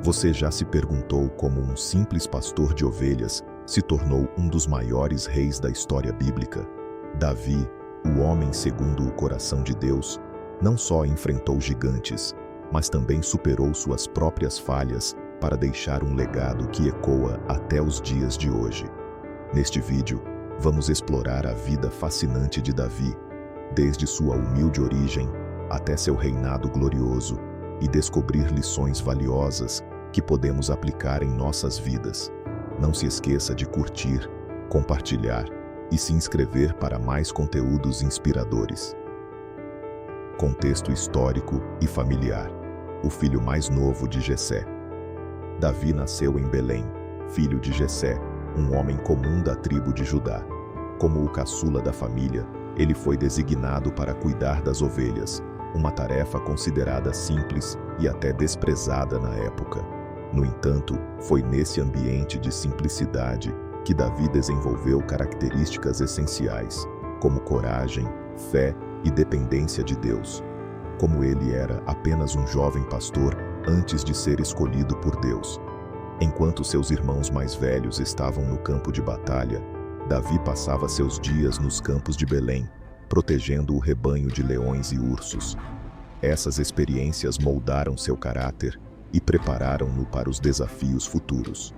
Você já se perguntou como um simples pastor de ovelhas se tornou um dos maiores reis da história bíblica? Davi, o homem segundo o coração de Deus, não só enfrentou gigantes, mas também superou suas próprias falhas para deixar um legado que ecoa até os dias de hoje. Neste vídeo, vamos explorar a vida fascinante de Davi, desde sua humilde origem até seu reinado glorioso, e descobrir lições valiosas que podemos aplicar em nossas vidas. Não se esqueça de curtir, compartilhar e se inscrever para mais conteúdos inspiradores. Contexto histórico e familiar. O filho mais novo de Jessé. Davi nasceu em Belém, filho de Jessé, um homem comum da tribo de Judá. Como o caçula da família, ele foi designado para cuidar das ovelhas, uma tarefa considerada simples e até desprezada na época. No entanto, foi nesse ambiente de simplicidade que Davi desenvolveu características essenciais, como coragem, fé e dependência de Deus. Como ele era apenas um jovem pastor antes de ser escolhido por Deus. Enquanto seus irmãos mais velhos estavam no campo de batalha, Davi passava seus dias nos campos de Belém, protegendo o rebanho de leões e ursos. Essas experiências moldaram seu caráter e prepararam-no para os desafios futuros.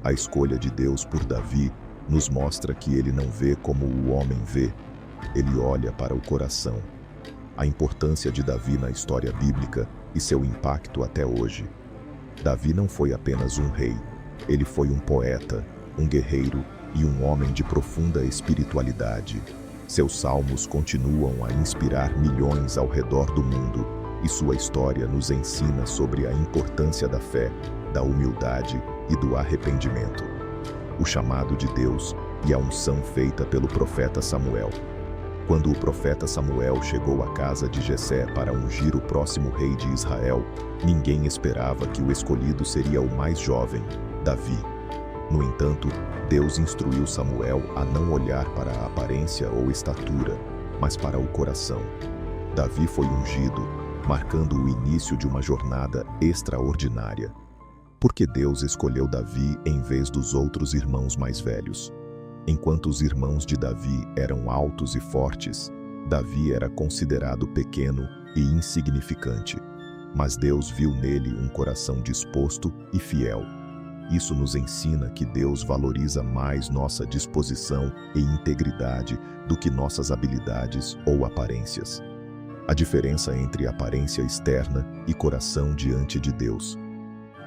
A escolha de Deus por Davi nos mostra que ele não vê como o homem vê, ele olha para o coração. A importância de Davi na história bíblica e seu impacto até hoje. Davi não foi apenas um rei, ele foi um poeta, um guerreiro e um homem de profunda espiritualidade. Seus salmos continuam a inspirar milhões ao redor do mundo, e sua história nos ensina sobre a importância da fé, da humildade e do arrependimento. O chamado de Deus e a unção feita pelo profeta Samuel. Quando o profeta Samuel chegou à casa de Jessé para ungir o próximo rei de Israel, ninguém esperava que o escolhido seria o mais jovem, Davi. No entanto, Deus instruiu Samuel a não olhar para a aparência ou estatura, mas para o coração. Davi foi ungido, marcando o início de uma jornada extraordinária. Por que Deus escolheu Davi em vez dos outros irmãos mais velhos? Enquanto os irmãos de Davi eram altos e fortes, Davi era considerado pequeno e insignificante. Mas Deus viu nele um coração disposto e fiel. Isso nos ensina que Deus valoriza mais nossa disposição e integridade do que nossas habilidades ou aparências. A diferença entre aparência externa e coração diante de Deus.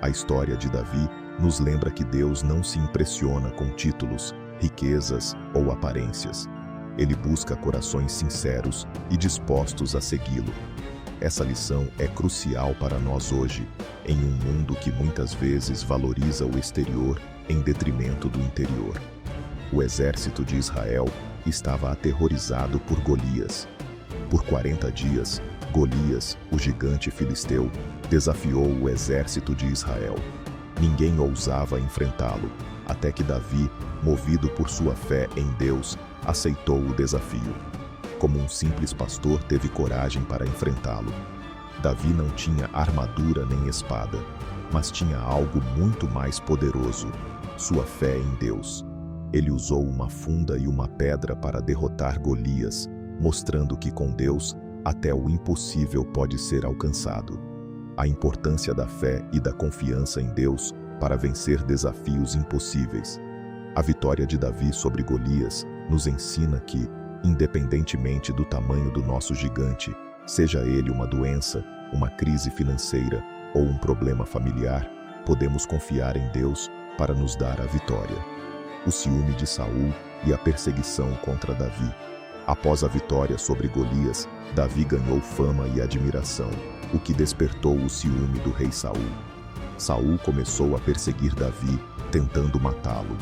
A história de Davi nos lembra que Deus não se impressiona com títulos, riquezas ou aparências. Ele busca corações sinceros e dispostos a segui-lo. Essa lição é crucial para nós hoje, em um mundo que muitas vezes valoriza o exterior em detrimento do interior. O exército de Israel estava aterrorizado por Golias. Por 40 dias, Golias, o gigante filisteu, desafiou o exército de Israel. Ninguém ousava enfrentá-lo, até que Davi, movido por sua fé em Deus, aceitou o desafio. Como um simples pastor teve coragem para enfrentá-lo. Davi não tinha armadura nem espada, mas tinha algo muito mais poderoso: sua fé em Deus. Ele usou uma funda e uma pedra para derrotar Golias, mostrando que com Deus, até o impossível pode ser alcançado. A importância da fé e da confiança em Deus para vencer desafios impossíveis. A vitória de Davi sobre Golias nos ensina que, independentemente do tamanho do nosso gigante, seja ele uma doença, uma crise financeira ou um problema familiar, podemos confiar em Deus para nos dar a vitória. O ciúme de Saul e a perseguição contra Davi. Após a vitória sobre Golias, Davi ganhou fama e admiração, o que despertou o ciúme do rei Saul. Saul começou a perseguir Davi, tentando matá-lo.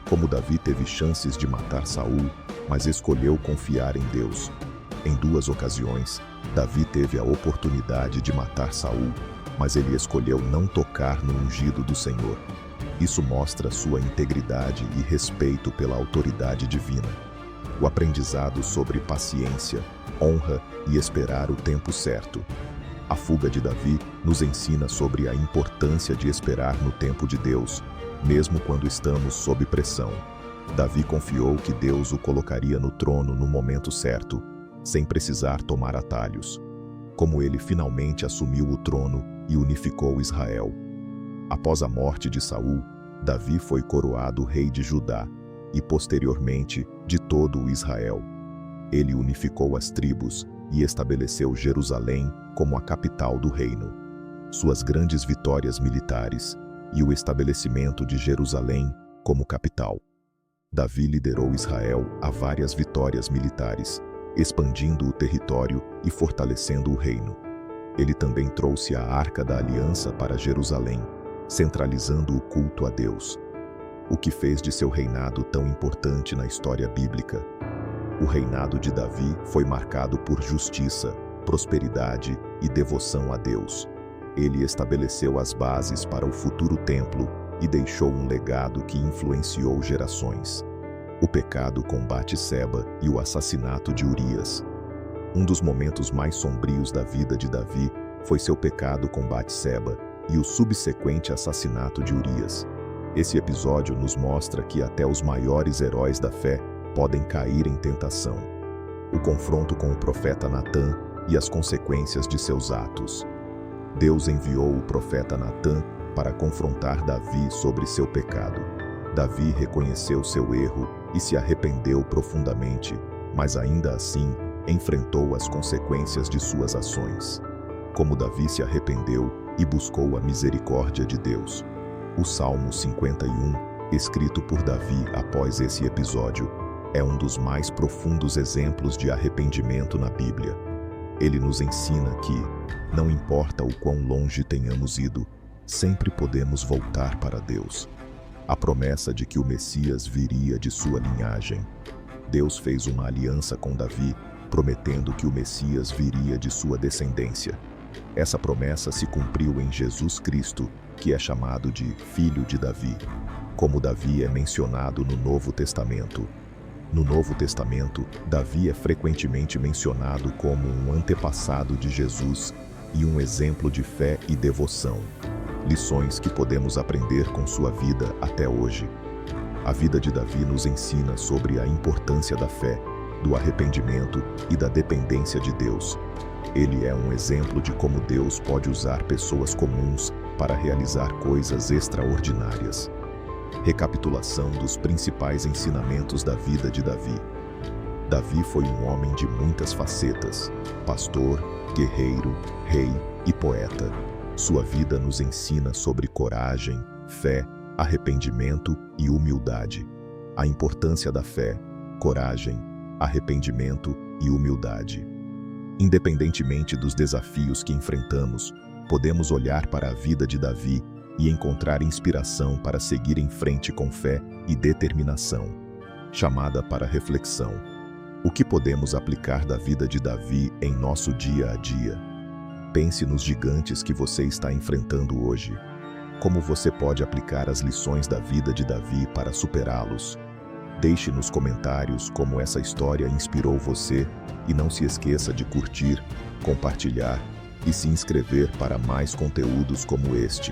Como Davi teve chances de matar Saul, mas escolheu confiar em Deus. Em 2 ocasiões, Davi teve a oportunidade de matar Saul, mas ele escolheu não tocar no ungido do Senhor. Isso mostra sua integridade e respeito pela autoridade divina. O aprendizado sobre paciência, honra e esperar o tempo certo. A fuga de Davi nos ensina sobre a importância de esperar no tempo de Deus, mesmo quando estamos sob pressão. Davi confiou que Deus o colocaria no trono no momento certo, sem precisar tomar atalhos. Como ele finalmente assumiu o trono e unificou Israel. Após a morte de Saul, Davi foi coroado rei de Judá e, posteriormente, de todo o Israel. Ele unificou as tribos e estabeleceu Jerusalém como a capital do reino. Suas grandes vitórias militares e o estabelecimento de Jerusalém como capital. Davi liderou Israel a várias vitórias militares, expandindo o território e fortalecendo o reino. Ele também trouxe a Arca da Aliança para Jerusalém, centralizando o culto a Deus. O que fez de seu reinado tão importante na história bíblica? O reinado de Davi foi marcado por justiça, prosperidade e devoção a Deus. Ele estabeleceu as bases para o futuro templo e deixou um legado que influenciou gerações. O pecado com Batseba e o assassinato de Urias. Um dos momentos mais sombrios da vida de Davi foi seu pecado com Batseba e o subsequente assassinato de Urias. Esse episódio nos mostra que até os maiores heróis da fé podem cair em tentação. O confronto com o profeta Natã e as consequências de seus atos. Deus enviou o profeta Natã para confrontar Davi sobre seu pecado. Davi reconheceu seu erro e se arrependeu profundamente, mas ainda assim enfrentou as consequências de suas ações. Como Davi se arrependeu e buscou a misericórdia de Deus. O Salmo 51, escrito por Davi após esse episódio, é um dos mais profundos exemplos de arrependimento na Bíblia. Ele nos ensina que, não importa o quão longe tenhamos ido, sempre podemos voltar para Deus. A promessa de que o Messias viria de sua linhagem. Deus fez uma aliança com Davi, prometendo que o Messias viria de sua descendência. Essa promessa se cumpriu em Jesus Cristo, que é chamado de Filho de Davi, como Davi é mencionado no Novo Testamento. No Novo Testamento, Davi é frequentemente mencionado como um antepassado de Jesus e um exemplo de fé e devoção. Lições que podemos aprender com sua vida até hoje. A vida de Davi nos ensina sobre a importância da fé, do arrependimento e da dependência de Deus. Ele é um exemplo de como Deus pode usar pessoas comuns para realizar coisas extraordinárias. Recapitulação dos principais ensinamentos da vida de Davi. Davi foi um homem de muitas facetas: pastor, guerreiro, rei e poeta. Sua vida nos ensina sobre coragem, fé, arrependimento e humildade. A importância da fé, coragem, arrependimento e humildade. Independentemente dos desafios que enfrentamos, podemos olhar para a vida de Davi e encontrar inspiração para seguir em frente com fé e determinação. Chamada para reflexão. O que podemos aplicar da vida de Davi em nosso dia a dia? Pense nos gigantes que você está enfrentando hoje. Como você pode aplicar as lições da vida de Davi para superá-los? Deixe nos comentários como essa história inspirou você e não se esqueça de curtir, compartilhar e se inscrever para mais conteúdos como este.